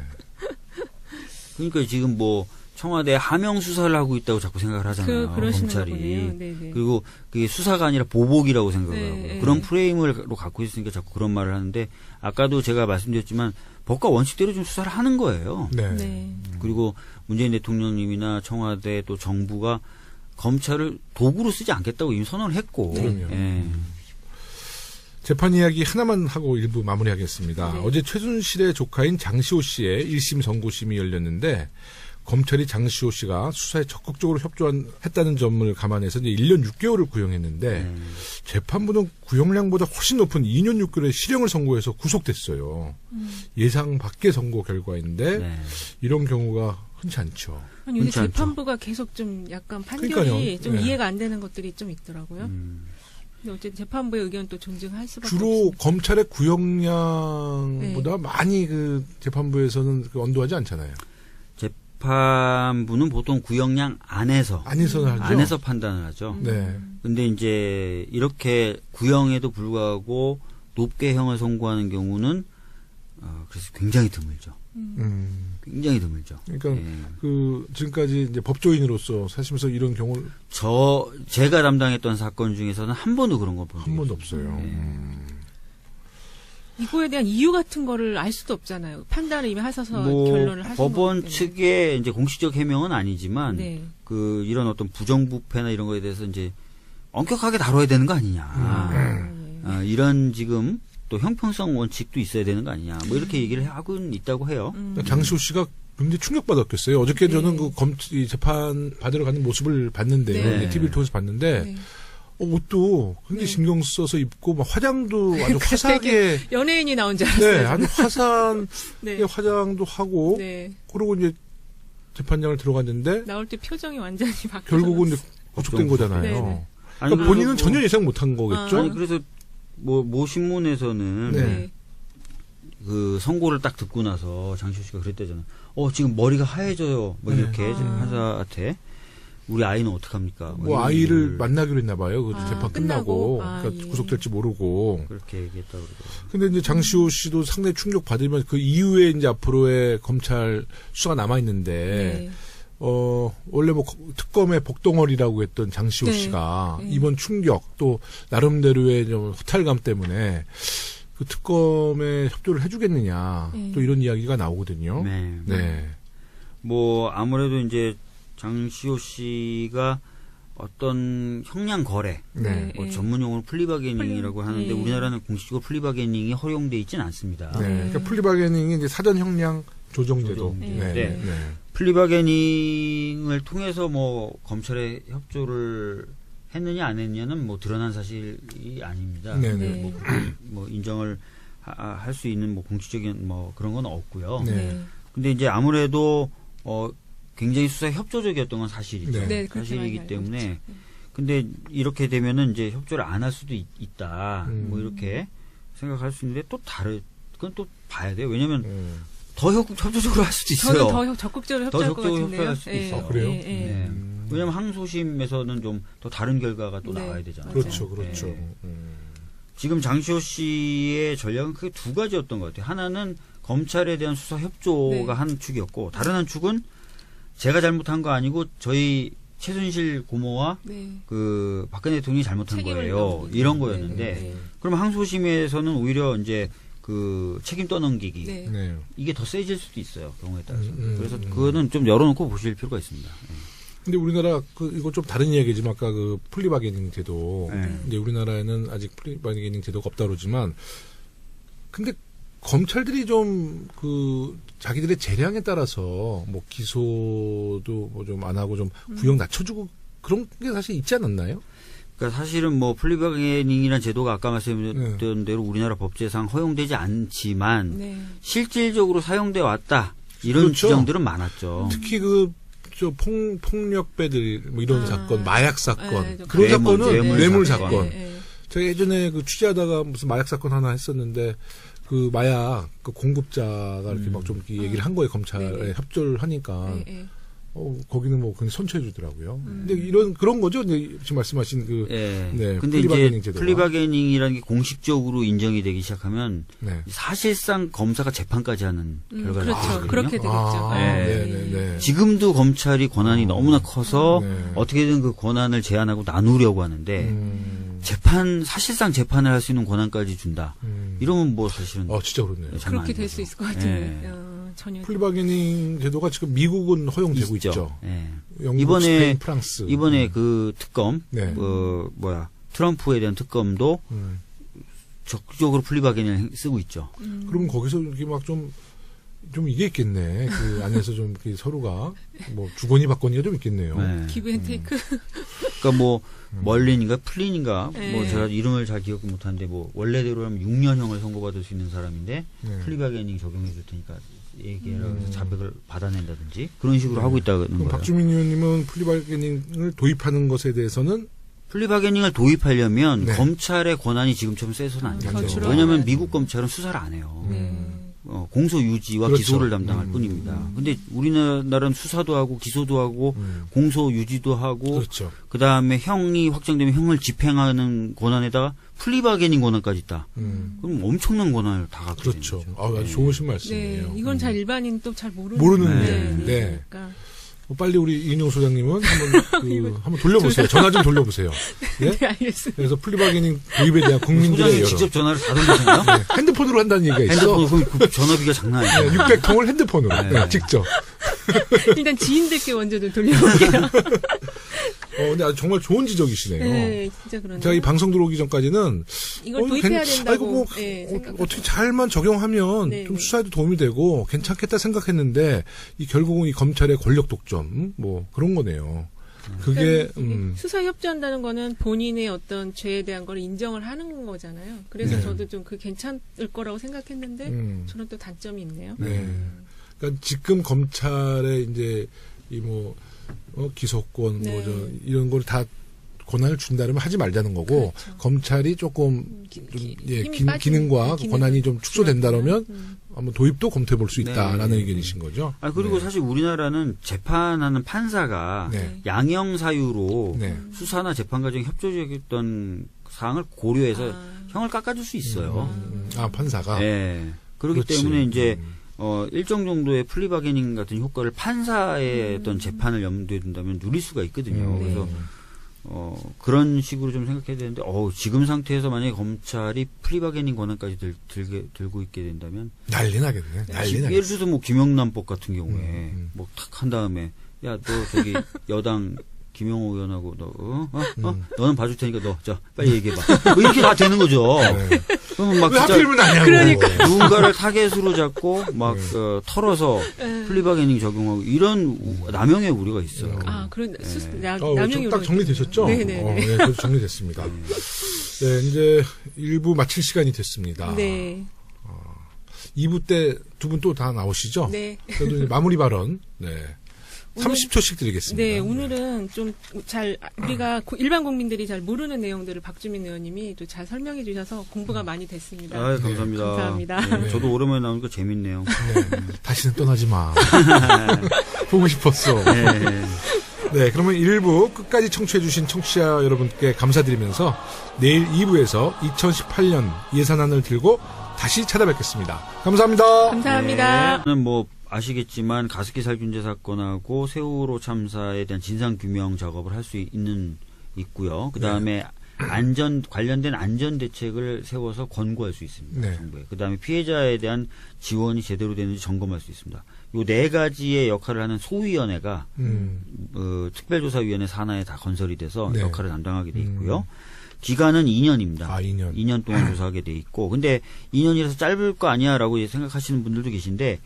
그러니까 지금 뭐 청와대 하명 수사를 하고 있다고 자꾸 생각을 하잖아요. 그러시나 검찰이. 보네요. 네네. 그리고 그게 수사가 아니라 보복이라고 생각을 네, 하고요. 네. 그런 프레임으로 갖고 있으니까 자꾸 그런 말을 하는데 아까도 제가 말씀드렸지만 법과 원칙대로 좀 수사를 하는 거예요. 네. 네. 그리고 문재인 대통령님이나 청와대 또 정부가 검찰을 도구로 쓰지 않겠다고 이미 선언을 했고. 그럼요. 예. 재판 이야기 하나만 하고 일부 마무리하겠습니다. 네. 어제 최순실의 조카인 장시호 씨의 1심 선고심이 열렸는데 검찰이 장시호 씨가 수사에 적극적으로 협조했다는 점을 감안해서 이제 1년 6개월을 구형했는데 재판부는 구형량보다 훨씬 높은 2년 6개월의 실형을 선고해서 구속됐어요. 예상 밖의 선고 결과인데 네. 이런 경우가 흔치 않죠. 아니, 근데 흔치 않죠. 재판부가 계속 좀 약간 판결이 그러니까요. 좀 네. 이해가 안 되는 것들이 좀 있더라고요. 근데 어쨌든 재판부의 의견 또 존중할 수밖에 주로 없습니다. 검찰의 구형량보다 많이 그 재판부에서는 그 언도하지 않잖아요. 재판부는 보통 구형량 안에서 안에서는 하죠. 안에서 판단을 하죠. 네. 근데 이제 이렇게 구형에도 불구하고 높게 형을 선고하는 경우는 그래서 굉장히 드물죠. 굉장히 드물죠. 그러니까 예. 그 지금까지 이제 법조인으로서 사시면서 이런 경우를 제가 담당했던 사건 중에서는 한 번도 그런 거 본 적이 한 번도 없어요. 네. 이거에 대한 이유 같은 거를 알 수도 없잖아요. 판단을 이미 하셔서 뭐 결론을 하신 법원 거기 때문에. 측의 이제 공식적 해명은 아니지만 네. 그 이런 어떤 부정부패나 이런 거에 대해서 이제 엄격하게 다뤄야 되는 거 아니냐. 이런 지금 또 형평성 원칙도 있어야 되는 거 아니냐. 뭐 이렇게 얘기를 하고는 있다고 해요. 장시호 씨가 굉장히 충격받았겠어요. 어저께 네. 저는 이 재판 받으러 가는 모습을 봤는데요. 네. TV를 통해서 봤는데 네. 옷도 굉장히 네. 신경 써서 입고 막 화장도 아주 그 화사하게 되게 연예인이 나온 줄 알았어요. 네, 아주 화사한 네. 화장도 하고 네. 그러고 이제 재판장을 들어갔는데 나올 때 표정이 완전히 바뀌었어요. 결국은 이제 구속된 거잖아요. 네, 네. 아니, 그러니까 본인은 그래서 전혀 예상 못한 거겠죠. 아니 그래서 모 신문에서는 네. 그 선고를 딱 듣고 나서 장시호 씨가 그랬대잖아요. 지금 머리가 하얘져요. 뭐 네. 이렇게 판사한테 우리 아이는 어떡합니까? 뭐 이런 아이를 얘기를 만나기로 했나 봐요. 그 재판 끝나고. 그러니까 예. 구속될지 모르고. 그렇게 얘기했다고 그러더라고요. 근데 이제 장시호 씨도 상당히 충격 받으면 그 이후에 이제 앞으로의 검찰 수사가 남아 있는데 네. 원래 뭐 특검의 복덩어리라고 했던 장시호 네. 씨가 네. 이번 충격 또 나름대로의 좀 허탈감 때문에 그 특검에 협조를 해주겠느냐 네. 또 이런 이야기가 나오거든요. 네. 네. 뭐 아무래도 이제 장시호 씨가 어떤 형량 거래, 네. 뭐 전문용어로 플리바게닝이라고 하는데 네. 우리나라는 공식적으로 플리바게닝이 허용돼 있지는 않습니다. 네. 그러니까 플리바게닝이 이제 사전 형량 조정제도. 조정제. 네. 네. 네. 플리바게닝을 통해서 뭐 검찰에 협조를 했느냐 안 했느냐는 뭐 드러난 사실이 아닙니다. 네. 네. 뭐 인정을 할 수 있는 뭐 공식적인 뭐 그런 건 없고요. 네. 네. 근데 이제 아무래도 굉장히 수사에 협조적이었던 건 사실이죠. 네. 네, 그렇게 많이 사실이기 알고 때문에 있죠. 네. 근데 이렇게 되면은 이제 협조를 안 할 수도 있다. 뭐 음. 이렇게 생각할 수 있는데 그건 또 봐야 돼요. 왜냐면 음. 더 협조적으로 할 수도 있어요. 저는 더 적극적으로 더 협조할 것 적극적으로 같은데요. 협조할 수도 있어요. 아, 그래요? 예, 예. 네. 왜냐면 항소심에서는 좀 더 다른 결과가 또 네. 나와야 되잖아요. 그렇죠, 그렇죠. 네. 음. 지금 장시호 씨의 전략은 크게 두 가지였던 것 같아요. 하나는 검찰에 대한 수사 협조가 네. 한 축이었고 다른 한 축은 제가 잘못한 거 아니고 저희 최순실 고모와 네. 그 박근혜 대통령이 잘못한 책임을 거예요. 넘기기. 이런 거였는데 네, 네. 그럼 항소심에서는 오히려 이제 그 책임 떠넘기기 네. 네. 이게 더 세질 수도 있어요. 경우에 따라서. 그래서 음. 그거는 좀 열어놓고 보실 필요가 있습니다. 근데 우리나라 이거 좀 다른 이야기지만 아까 그 플리바게닝 제도. 네. 근데 우리나라에는 아직 플리바게닝 제도가 없다 그러지만 근데 검찰들이 좀 그 자기들의 재량에 따라서 뭐 기소도 뭐 좀 안 하고 좀 구형 낮춰주고 그런 게 사실 있지 않았나요? 그러니까 사실은 뭐 플리바게닝이라는 제도가 아까 말씀드렸던 대로 우리나라 법제상 허용되지 않지만 네. 실질적으로 사용돼 왔다 이런 그렇죠. 주장들은 많았죠. 특히 저 폭력배들 뭐 이런 아. 사건, 마약 사건 네, 좀 그런 뇌물, 사건은 뇌물 사건. 네, 네. 제가 예전에 그 취재하다가 무슨 마약 사건 하나 했었는데 그 마약 그 공급자가 이렇게 막 좀 얘기를 한 거예요. 검찰에 네네. 협조를 하니까 네, 네. 거기는 뭐 그냥 선처해 주더라고요. 근데 그런 거죠. 이제 지금 말씀하신 그 예. 네, 근데 플리바게닝 이제 제도가. 플리바게닝이라는 게 공식적으로 인정이 되기 시작하면 네. 사실상 검사가 재판까지 하는 결과를 그렇죠. 낳거든요. 그렇게 되겠죠. 아, 네. 네네네. 지금도 검찰이 권한이 너무나 커서 네. 어떻게든 그 권한을 제한하고 나누려고 하는데 사실상 재판을 할 수 있는 권한까지 준다. 이러면 뭐 사실은 진짜 그렇네요. 장난 그렇게 될 아니죠. 수 있을 것 같은데 네. 전혀. 플리바게닝 제도가 지금 미국은 허용되고 있죠. 예. 영국, 스페인, 프랑스. 이번에 그 특검, 네. 트럼프에 대한 특검도 음. 적극적으로 플리바게닝을 쓰고 있죠. 그럼 거기서 이렇게 막 좀 이게 있겠네. 그 안에서 좀 이렇게 서로가 뭐 주거니 받거니가 좀 있겠네요. 네. 기브앤테이크. 그러니까 뭐 멀린인가 플린인가 네. 뭐 제가 이름을 잘 기억 못하는데 뭐 원래대로라면 6년형을 선고받을 수 있는 사람인데 네. 플리바게닝 적용해 줄 테니까 얘기해라 그래서 자백을 받아낸다든지 그런 식으로 하고 있다는 그럼 거예요. 박주민 의원님은 플리바게닝을 도입하는 것에 대해서는 플리바게닝을 도입하려면 네. 검찰의 권한이 지금처럼 세서는 안 되죠. 그렇죠. 왜냐하면 미국 검찰은 수사를 안 해요. 네. 공소 유지와 그렇죠. 기소를 담당할 뿐입니다. 근데 우리나라는 수사도 하고 기소도 하고 공소 유지도 하고 그렇죠. 그다음에 형이 확정되면 형을 집행하는 권한에다가 플리바게닝 권한까지 있다. 그럼 엄청난 권한을 다 갖게 되는 그렇죠. 거죠. 아주 네. 좋으신 네, 말씀이에요. 이건 잘 일반인 또 잘 모르는 모르는 네. 네. 그러니까. 빨리 우리 이인용 소장님은 한번 돌려보세요. 전화 좀 돌려보세요. 예? 네, 알겠습니다. 그래서 플리바게닝 도입에 대한 국민들의 소장님 여론. 직접 전화를 다 돌리셨나요? 네, 핸드폰으로 한다는 얘기가 있어. 핸드폰 그 전화비가 장난 아니에요. 네, 600통을 핸드폰으로 네. 직접. 일단 지인들께 먼저 좀 돌려볼게요. 근데 아주 정말 좋은 지적이시네요. 네, 진짜 그러네요. 제가 이 방송 들어오기 전까지는 이걸 도입해야 된다고. 이거 뭐 네, 어떻게 잘만 적용하면 네, 좀 네. 수사에도 도움이 되고 괜찮겠다 생각했는데 이 결국은 이 검찰의 권력 독점 뭐 그런 거네요. 그게 수사 협조한다는 거는 본인의 어떤 죄에 대한 걸 인정을 하는 거잖아요. 그래서 네. 저도 좀 그 괜찮을 거라고 생각했는데 저는 또 단점이 있네요. 네. 그러니까 지금 검찰의 이제 이 뭐 기소권 네. 뭐 저 이런 걸 다 권한을 준다면 하지 말자는 거고 그렇죠. 검찰이 조금 좀 힘이 빠지는, 기능과 기능을 권한이 좀 축소된다면 줄어들면, 한번 도입도 검토해 볼 수 있다라는 네. 의견이신 거죠. 그리고 네. 사실 우리나라는 재판하는 판사가 네. 양형 사유로 네. 수사나 재판 과정에 협조적이었던 사항을 고려해서 형을 깎아줄 수 있어요. 판사가. 네. 그렇기 그렇지. 때문에 이제 일정 정도의 플리바게닝 같은 효과를 판사의 어떤 재판을 염두에 둔다면 누릴 수가 있거든요. 그래서 그런 식으로 좀 생각해야 되는데, 지금 상태에서 만약에 검찰이 플리바게닝 권한까지 들고 있게 된다면. 난리 나겠네. 난리 나겠네. 예를 들어서 뭐 김영란법 같은 경우에, 뭐 탁 한 다음에, 야, 너 저기 여당 김영호 의원하고 너는 봐줄 테니까 빨리 얘기해봐. 뭐 이렇게 다 되는 거죠. 네. 그러면 막 왜 진짜 하필이면 나냐고. 그러니까. 누군가를 타겟으로 잡고 막 털어서 플리바게닝 적용하고 이런 남용의 우려가 있어요. 그런 남용이 딱 정리되셨죠? 네네. 네, 그래서 정리됐습니다. 네, 이제 1부 마칠 시간이 됐습니다. 네. 2부 때 두 분 또 다 나오시죠? 네. 그래도 이제 마무리 발언. 네. 30초씩 드리겠습니다. 네, 오늘은 좀 우리가 일반 국민들이 잘 모르는 내용들을 박주민 의원님이 또 잘 설명해 주셔서 공부가 많이 됐습니다. 감사합니다. 감사합니다. 네, 저도 오랜만에 나오니까 재밌네요. 네. 다시는 떠나지 마. 보고 싶었어. 네, 그러면 1부 끝까지 청취해주신 청취자 여러분께 감사드리면서 내일 2부에서 2018년 예산안을 들고 다시 찾아뵙겠습니다. 감사합니다. 감사합니다. 저는 뭐 아시겠지만 가습기 살균제 사건하고 세월호 참사에 대한 진상 규명 작업을 할 수 있고요. 그 다음에 관련된 안전 대책을 세워서 권고할 수 있습니다. 네. 정부에. 그 다음에 피해자에 대한 지원이 제대로 되는지 점검할 수 있습니다. 요 네 가지의 역할을 하는 소위원회가 특별조사위원회 산하에 다 건설이 돼서 네. 역할을 담당하게 돼 있고요. 기간은 2년입니다. 2년. 2년 동안 조사하게 돼 있고, 근데 2년이라서 짧을 거 아니야라고 생각하시는 분들도 계신데,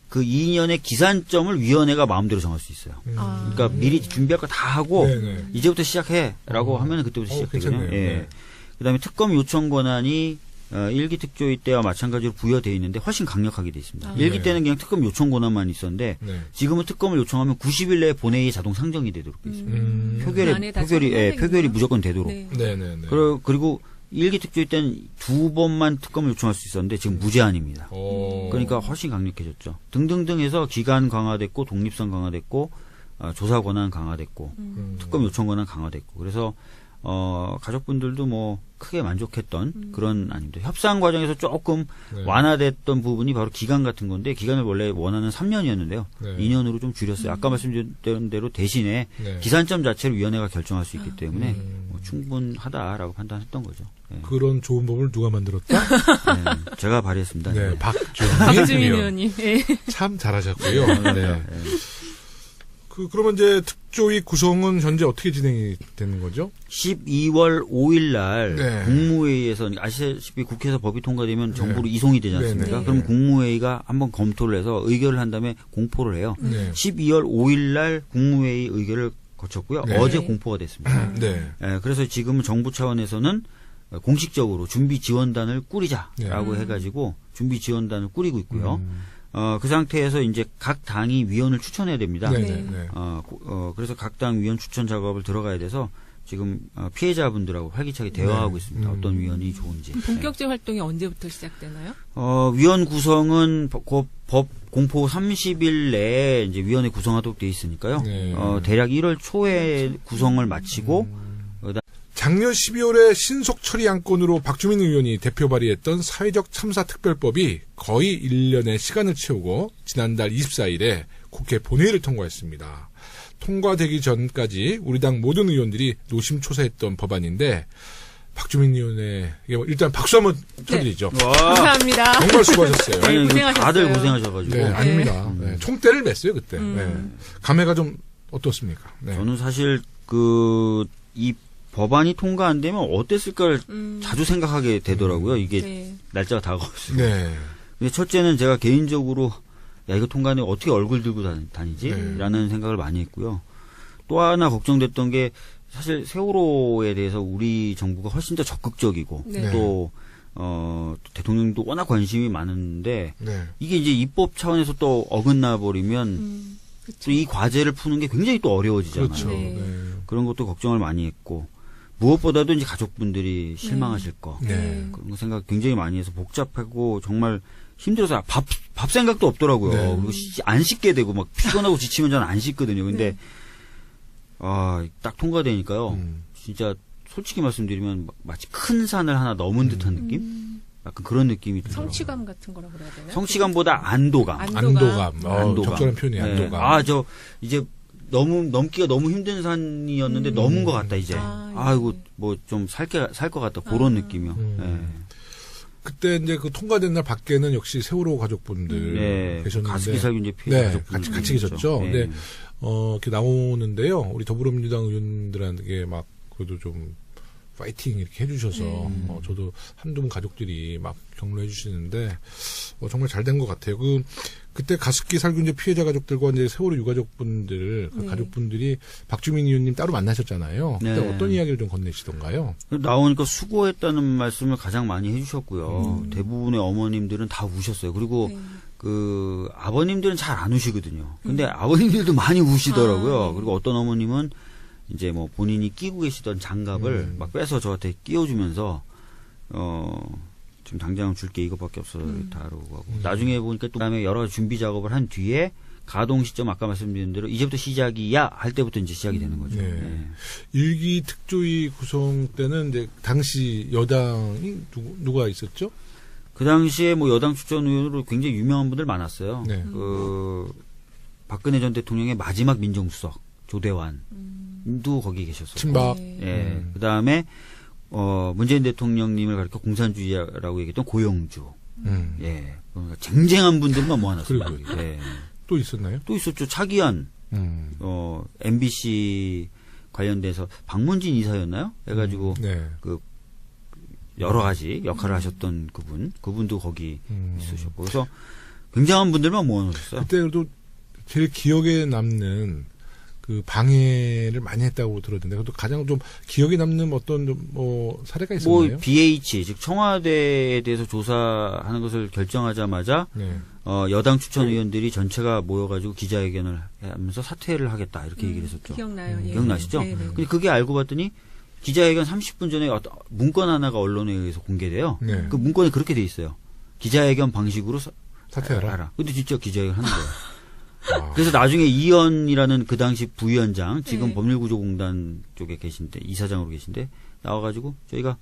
그 2년의 기산점을 위원회가 마음대로 정할 수 있어요. 그러니까 미리 준비할 거 다 하고 네네. 이제부터 시작해라고 하면 그때부터 시작되거든요. 괜찮네요. 예. 네. 그다음에 특검 요청 권한이 1기 특조위 때와 마찬가지로 부여되어 있는데 훨씬 강력하게 되어 있습니다. 1기 때는 그냥 특검 요청 권한만 있었는데 네. 지금은 특검을 요청하면 90일 내에 본회의에 자동 상정이 되도록 되어 있습니다. 표결이 무조건 되도록. 네. 네네네. 그리고 1기 특조위 때는 2번만 특검을 요청할 수 있었는데 지금 무제한입니다. 그러니까 훨씬 강력해졌죠. 등등등 해서 기간 강화됐고 독립성 강화됐고 조사 권한 강화됐고 특검 요청 권한 강화됐고 그래서 가족분들도 뭐 크게 만족했던 그런 아닙니다. 협상 과정에서 조금 완화됐던 부분이 바로 기간 같은 건데 기간을 원래 원하는 3년이었는데요. 네. 2년으로 좀 줄였어요. 아까 말씀드린 대로 대신에 네. 기산점 자체를 위원회가 결정할 수 있기 때문에 뭐 충분하다라고 판단했던 거죠. 네. 그런 좋은 법을 누가 만들었다? 네, 제가 발의했습니다. 네, 박주민 의원님. 네. 참 잘하셨고요. 네. 그러면 이제 특조위 구성은 현재 어떻게 진행이 되는 거죠? 12월 5일 날 네. 국무회의에서 아시다시피 국회에서 법이 통과되면 정부로 이송이 되지 않습니까? 네. 그럼 국무회의가 한번 검토를 해서 의결을 한 다음에 공포를 해요. 네. 12월 5일 날 국무회의 의결을 거쳤고요. 네. 어제 공포가 됐습니다. 네. 그래서 지금은 정부 차원에서는 공식적으로 준비 지원단을 꾸리자라고 해가지고 준비 지원단을 꾸리고 있고요. 그 상태에서 이제 각 당이 위원을 추천해야 됩니다. 네네. 그래서 각 당 위원 추천 작업을 들어가야 돼서 지금 피해자분들하고 활기차게 대화하고 있습니다. 어떤 위원이 좋은지. 본격적 활동이 언제부터 시작되나요? 위원 구성은 법 공포 30일 내에 이제 위원회 구성하도록 돼 있으니까요. 네. 대략 1월 초에 구성을 마치고 작년 12월에 신속 처리 안건으로 박주민 의원이 대표 발의했던 사회적 참사 특별법이 거의 1년의 시간을 채우고 지난달 24일에 국회 본회의를 통과했습니다. 통과되기 전까지 우리 당 모든 의원들이 노심초사했던 법안인데 박주민 의원의 일단 박수 한번 쳐드리죠. 네. 감사합니다. 정말 수고하셨어요. 네, 고생하셨어요. 다들 고생하셔가지고. 네, 아닙니다. 네, 총대를 맸어요 그때. 네. 감회가 좀 어떻습니까? 네. 저는 사실 이 법안이 통과 안 되면 어땠을까를 자주 생각하게 되더라고요. 이게 네. 날짜가 다가올수록. 네. 근데 첫째는 제가 개인적으로 야 이거 통과하면 어떻게 얼굴 들고 다니지? 네. 라는 생각을 많이 했고요. 또 하나 걱정됐던 게 사실 세월호에 대해서 우리 정부가 훨씬 더 적극적이고 네. 또 대통령도 워낙 관심이 많은데 네. 이게 이제 입법 차원에서 또 어긋나 버리면 또 이 과제를 푸는 게 굉장히 또 어려워지잖아요. 그렇죠. 네. 네. 그런 것도 걱정을 많이 했고 무엇보다도 이제 가족분들이 실망하실 거 네. 그런 거 생각 굉장히 많이 해서 복잡하고 정말 힘들어서 밥 생각도 없더라고요. 네. 그리고 안 씻게 되고 막 피곤하고 지치면 저는 안 씻거든요. 근데 딱 통과되니까요. 진짜 솔직히 말씀드리면 마치 큰 산을 하나 넘은 듯한 느낌? 약간 그런 느낌이 들어요. 성취감 같은 거라고 그래야 되나? 성취감보다 안도감. 안도감. 적절한 표현이 네. 안도감. 이제 넘기가 너무 힘든 산이었는데 넘은 것 같다 이제. 아이고 뭐 좀 살 것 같다 그런 느낌이요. 네. 그때 이제 그 통과된 날 밖에는 역시 세월호 가족분들 네. 계셨는데 가습기 살균제 피해 네, 가족분들 같이 계셨죠. 네. 근데 이렇게 나오는데요. 우리 더불어민주당 의원들한테 막 그래도 좀 파이팅 이렇게 해주셔서 저도 한두 분 가족들이 막 격려해 주시는데 정말 잘 된 것 같아요. 그때 가습기 살균제 피해자 가족들과 이제 세월호 유가족분들 그 가족분들이 박주민 의원님 따로 만나셨잖아요. 그때 네. 어떤 이야기를 좀 건네시던가요? 나오니까 수고했다는 말씀을 가장 많이 해주셨고요. 대부분의 어머님들은 다 우셨어요. 그리고 그 아버님들은 잘 안 우시거든요. 근데 아버님들도 많이 우시더라고요. 그리고 어떤 어머님은 이제 뭐 본인이 끼고 계시던 장갑을 막 빼서 저한테 끼워주면서 지금 당장 줄 게 이것밖에 없어서 다루고 하고 나중에 보니까 또 그다음에 여러 가지 준비 작업을 한 뒤에 가동 시점 아까 말씀드린 대로 이제부터 시작이야 할 때부터 이제 시작이 되는 거죠. 네. 네. 일기 특조위 구성 때는 이제 당시 여당이 누가 있었죠? 그 당시에 뭐 여당 추천 의원으로 굉장히 유명한 분들 많았어요. 네. 박근혜 전 대통령의 마지막 민정수석 조대환도 거기 계셨어요. 친박. 예. 그 다음에 문재인 대통령님을 가리켜 공산주의라고 얘기했던 고영주. 예. 그러니까 쟁쟁한 분들만 모아놨어요. 그리고 예. 또 있었나요? 또 있었죠. 차기현. MBC 관련돼서 박문진 이사였나요? 해가지고 네. 그 여러 가지 역할을 하셨던 그분도 거기 있으셨고 그래서 굉장한 분들만 모아놓으셨어요. 그때 그래도 제일 기억에 남는 그 방해를 많이 했다고 들었는데 그것도 가장 좀 기억에 남는 어떤 뭐 사례가 있었나요? 뭐 BH 즉 청와대에 대해서 조사하는 것을 결정하자마자 네. 여당 추천 의원들이 전체가 모여가지고 기자회견을 하면서 사퇴를 하겠다 이렇게 얘기를 했었죠. 기억나요. 예. 기억나시죠? 네, 네. 근데 그게 알고 봤더니 기자회견 30분 전에 어떤 문건 하나가 언론에 의해서 공개돼요. 네. 그 문건에 그렇게 돼 있어요. 기자회견 방식으로 사퇴하라. 근데 진짜 기자회견 하는 거예요. 아. 그래서 나중에 이현이라는 그 당시 부위원장, 지금 네. 법률구조공단 쪽에 계신데, 이사장으로 계신데, 나와가지고 저희가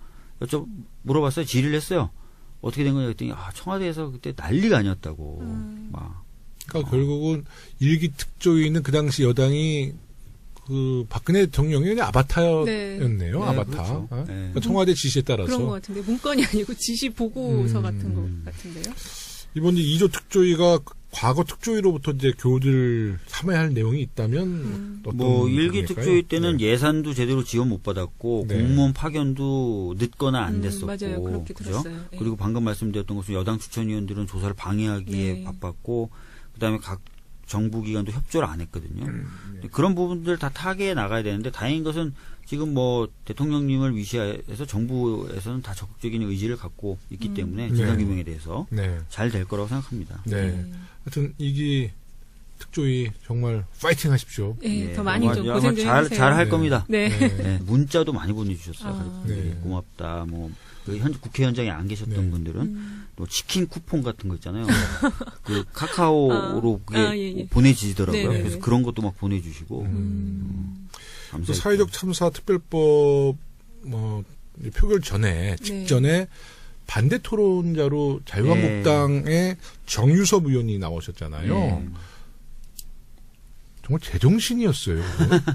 물어봤어요. 질의를 했어요. 어떻게 된 거냐 했더니, 청와대에서 그때 난리가 아니었다고. 막. 그러니까 결국은 일기 특조위는 그 당시 여당이 그 박근혜 대통령의 아바타였네요. 네. 아바타. 그렇죠. 어? 네. 그러니까 청와대 지시에 따라서. 그런 것 같은데 문건이 아니고 지시 보고서 같은 것 같은데요. 이번 2조 특조위가 과거 특조위로부터 이제 교훈을 삼아야 할 내용이 있다면 어떤 뭐 일기 부분일까요? 특조위 때는 네. 예산도 제대로 지원 못 받았고 네. 공무원 파견도 늦거나 안 됐었고 맞아요. 그렇게 그죠? 들었어요. 네. 그리고 방금 말씀드렸던 것은 여당 추천위원들은 조사를 방해하기에 네. 바빴고 그다음에 각 정부기관도 협조를 안 했거든요. 그런 부분들 다 타개해 나가야 되는데 다행인 것은 지금 뭐 대통령님을 위시해서 정부에서는 다 적극적인 의지를 갖고 있기 때문에 진상규명에 대해서 네. 잘 될 거라고 생각합니다. 네. 하여튼 이기 특조위 정말 파이팅 하십시오. 네, 예, 더 많이 좀 아마 고생 좀 해주세요. 잘 할 네. 겁니다. 네. 네, 문자도 많이 보내주셨어요. 아. 가족분들이. 네. 고맙다. 국회 현장에 안 계셨던 네. 분들은 또 치킨 쿠폰 같은 거 있잖아요. 그 카카오로 그게 예. 보내지더라고요. 네, 네. 그래서 그런 것도 막 보내주시고 또 감사해요. 사회적 참사 특별법은 뭐 표결 전에 직전에 반대 토론자로 자유한국당의 정유섭 의원이 나오셨잖아요. 정말 제정신이었어요.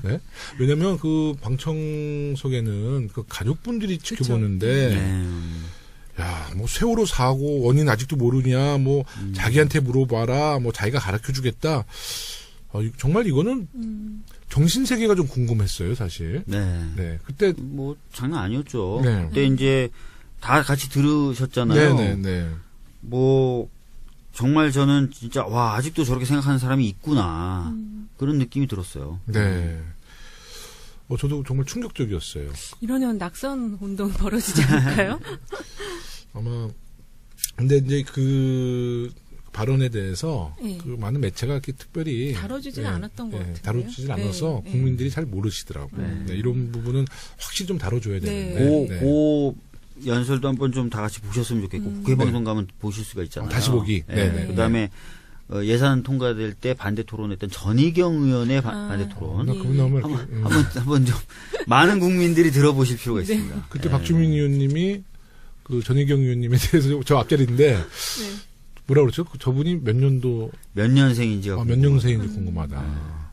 네? 왜냐하면 그 방청석에는 그 가족분들이 지켜보는데, 야, 뭐 세월호 사고 원인 아직도 모르냐, 뭐 자기한테 물어봐라, 뭐 자기가 가르쳐주겠다. 정말 이거는 정신 세계가 좀 궁금했어요, 사실. 네. 그때 뭐 장난 아니었죠. 네. 그때 이제 다 같이 들으셨잖아요. 네. 뭐 정말 저는 진짜 와 아직도 저렇게 생각하는 사람이 있구나 그런 느낌이 들었어요. 네. 저도 정말 충격적이었어요. 이러면 낙선 운동 벌어지지 않을까요? 아마 근데 이제 그 발언에 대해서 그 많은 매체가 이렇게 특별히 다뤄주지는 않았던 것 같아요. 다뤄주질 않아서 국민들이 잘 모르시더라고요. 이런 부분은 확실히 좀 다뤄줘야 되는데. 그 연설도 한번 좀 다 같이 보셨으면 좋겠고 국회방송 가면 보실 수가 있잖아요. 다시 보기. 그다음에 예산 통과될 때 반대 토론했던 전희경 의원의 반대 토론. 한번 좀 많은 국민들이 들어보실 필요가 있습니다. 그때 박주민 의원님이 그 전희경 의원님에 대해서 저 앞자리인데 뭐라 그랬죠? 저분이 몇 년생인지가 몇 년생인지 궁금하다.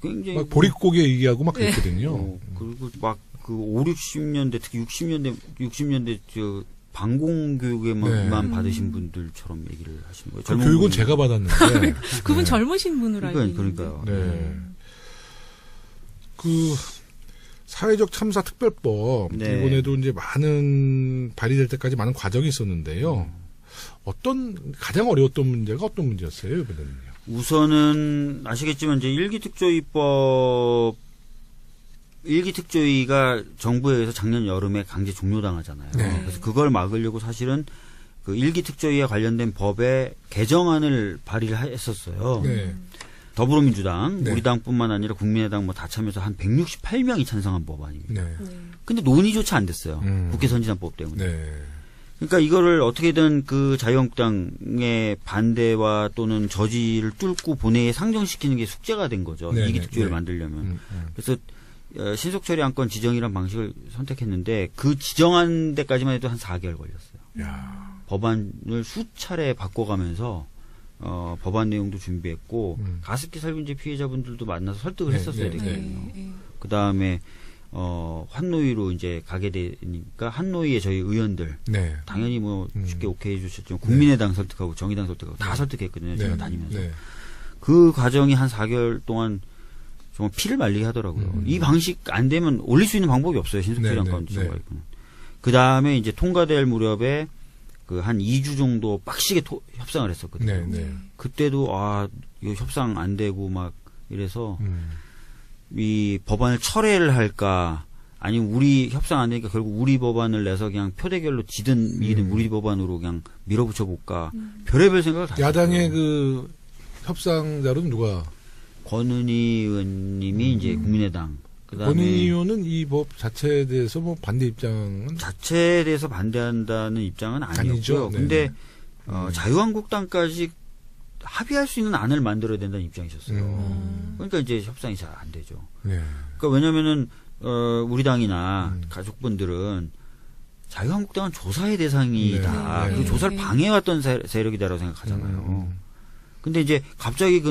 굉장히 막 보릿고개 얘기하고 막 그랬거든요. 그리고 막 그 5, 60년대 특히 60년대 저 방공교육에만 받으신 분들처럼 얘기를 하시는 거예요. 그 교육은 제가 받았는데 그분 젊으신 분으로 알고 있는데. 그러니까요. 그 사회적 참사 특별법 이번에도 이제 많은 발의될 때까지 많은 과정이 있었는데요. 가장 어려웠던 문제가 어떤 문제였어요, 이번에는요? 우선은 아시겠지만 이제 일기특조위가 정부에 의해서 작년 여름에 강제 종료당하잖아요. 그래서 그걸 막으려고 사실은 그 일기특조위와 관련된 법의 개정안을 발의를 했었어요. 더불어민주당, 우리 당뿐만 아니라 국민의당 뭐 다 참여해서 한 168명이 찬성한 법안입니다. 근데 논의조차 안 됐어요. 국회 선진화법 때문에. 그러니까 이거를 어떻게든 그 자유한국당의 반대와 또는 저지를 뚫고 본회의에 상정시키는 게 숙제가 된 거죠. 일기특조위를 만들려면. 그래서 신속처리 안건 지정이라는 방식을 선택했는데 그 지정한 데까지만 해도 한 4개월 걸렸어요. 법안을 수차례 바꿔가면서 법안 내용도 준비했고 가습기 살균제 피해자분들도 만나서 설득을 했었어야 되거든요. 그 다음에 환노위로 이제 가게 되니까 환노위에 저희 의원들 당연히 뭐 쉽게 오케이 해주셨지만 국민의당 설득하고 정의당 설득하고 다 설득했거든요. 제가 다니면서 그 과정이 한 4개월 동안 정말 피를 말리게 하더라고요. 이 방식 안 되면 올릴 수 있는 방법이 없어요. 신속처리 안건 그 다음에 이제 통과될 무렵에 그 한 2주 정도 빡시게 협상을 했었거든요. 그때도 이거 협상 안 되고 막 이래서 이 법안을 철회를 할까 아니면 우리 협상 안 되니까 결국 우리 법안을 내서 그냥 표대결로 지든 이든 우리 법안으로 그냥 밀어붙여 볼까 별의별 생각을 다 야당의 했어요. 그 협상자로는 누가? 권은희 의원님이 이제 국민의당. 그다음에 권은희 의원은 이 법 자체에 대해서 뭐 반대 입장은 자체에 대해서 반대한다는 입장은 아니었고요. 근데 자유한국당까지 합의할 수 있는 안을 만들어야 된다는 입장이셨어요. 그러니까 이제 협상이 잘 안 되죠. 그러니까 왜냐면은 우리 당이나 가족분들은 자유한국당은 조사의 대상이다. 그 조사를 방해해왔던 세력이다라고 생각하잖아요. 근데 이제 갑자기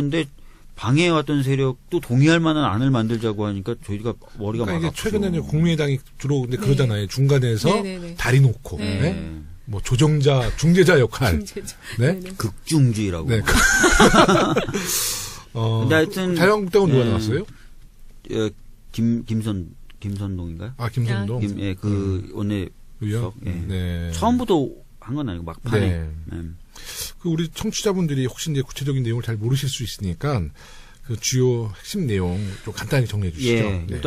방해해왔던 세력도 동의할 만한 안을 만들자고 하니까 저희가 머리가 막 아프죠. 최근에는 국민의당이 주로 그러잖아요. 중간에서 다리 놓고 뭐 조정자, 중재자 역할. 극중주의라고. 근데 하여튼 자유한국당은 누가 나왔어요? 김선동인가요? 김선동. 그 원내 의원. 처음부터 한 건 아니고 막판에. 그 우리 청취자분들이 혹시 이제 구체적인 내용을 잘 모르실 수 있으니까 그 주요 핵심 내용 좀 간단히 정리해 주시죠. 일단